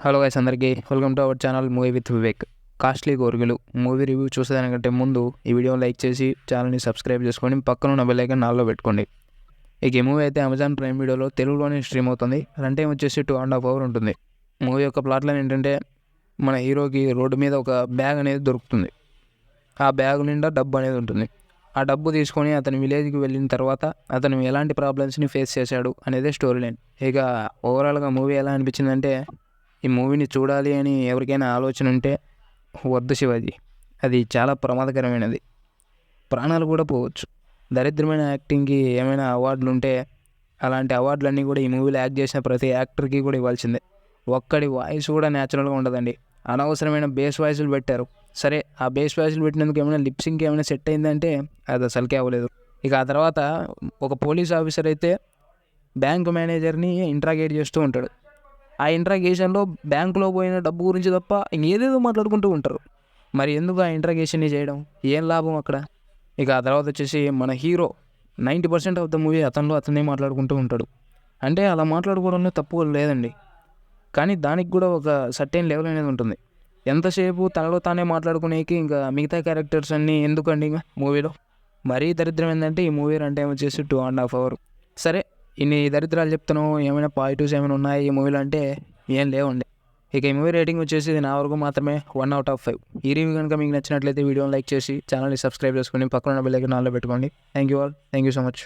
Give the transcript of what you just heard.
Hello guys, అందరికీ welcome to our channel movie with Vivek. Costly కోరికలు movie review చూసేదానికంటే ముందు ఈ వీడియోని లైక్ చేసి ఛానల్ని సబ్స్క్రైబ్ చేసుకొని పక్కన ఉన్న బెల్ ఐకాన్ నాల్లో పెట్టుకోండి. ఇక ఈ మూవీ అయితే అమెజాన్ ప్రైమ్ వీడియోలో తెలుగులోనే స్ట్రీమ్ అవుతుంది. రన్ టైం వచ్చేసి 2.5 hours ఉంటుంది. మూవీ యొక్క ప్లాట్ లైన్ ఏంటంటే, మన హీరోకి రోడ్డు మీద ఒక బ్యాగ్ అనేది దొరుకుతుంది. ఆ బ్యాగ్ నిండా డబ్బు అనేది ఉంటుంది. ఆ డబ్బు తీసుకొని అతని విలేజ్కి వెళ్ళిన తర్వాత అతను ఎలాంటి ప్రాబ్లమ్స్ని ఫేస్ చేశాడు అనేదే స్టోరీ లైన్. ఇక ఓవరాల్గా మూవీ ఎలా అనిపించిందంటే, ఈ మూవీని చూడాలి అని ఎవరికైనా ఆలోచన ఉంటే వద్దు శివాజీ, అది చాలా ప్రమాదకరమైనది, ప్రాణాలు కూడా పోవచ్చు. దరిద్రమైన యాక్టింగ్కి ఏమైనా అవార్డులు ఉంటే అలాంటి అవార్డులన్నీ కూడా ఈ మూవీలో యాక్ట్ చేసిన ప్రతి యాక్టర్కి కూడా ఇవ్వాల్సిందే. ఒక్కడి వాయిస్ కూడా న్యాచురల్గా ఉండదండి. అనవసరమైన బేస్ వాయిస్లు పెట్టారు. సరే, ఆ బేస్ వాయిస్లు పెట్టినందుకు ఏమైనా లిప్సింగ్కి ఏమైనా సెట్ అయిందంటే అది అసలుకే అవ్వలేదు. ఇక ఆ తర్వాత ఒక పోలీస్ ఆఫీసర్ అయితే బ్యాంక్ మేనేజర్ని ఇంట్రాగేట్ చేస్తూ ఉంటాడు. ఆ ఇంట్రాగేషన్లో బ్యాంకులో పోయిన డబ్బు గురించి తప్ప ఇంకేదేదో మాట్లాడుకుంటూ ఉంటారు. మరి ఎందుకు ఆ ఇంట్రాగేషన్ని చేయడం, ఏం లాభం అక్కడ? ఇక ఆ తర్వాత వచ్చేసి మన హీరో 90% ఆఫ్ ద మూవీ అతనే మాట్లాడుకుంటూ ఉంటాడు. అంటే అలా మాట్లాడుకోవడంలో తప్పు లేదండి, కానీ దానికి కూడా ఒక సర్టెన్ లెవెల్ అనేది ఉంటుంది. ఎంతసేపు తనలో తానే మాట్లాడుకునేకి ఇంకా మిగతా క్యారెక్టర్స్ అన్నీ ఎందుకండి ఇంకా మూవీలో? మరీ దరిద్రం ఏంటంటే, ఈ మూవీ రన్ టైం వచ్చేసి 2.5 hours. సరే, ఇన్ని దరిద్రాలు చెప్తున్నావు, ఏమైనా పాజిటివ్స్ ఏమైనా ఉన్నాయి ఈ మూవీలో అంటే ఏం లేవండి. ఇక ఈ మూవీ రేటింగ్ వచ్చేసి నా వరకు మాత్రమే 1/5. ఈ రివ్యూ కనుక మీకు నచ్చినట్లయితే వీడియోని లైక్ చేసి ఛానల్ని సబ్స్క్రైబ్ చేసుకొని పక్కన ఉన్న బెల్ ఐకాన్ ఆన్లో పెట్టుకోండి. Thank you all, thank you so much.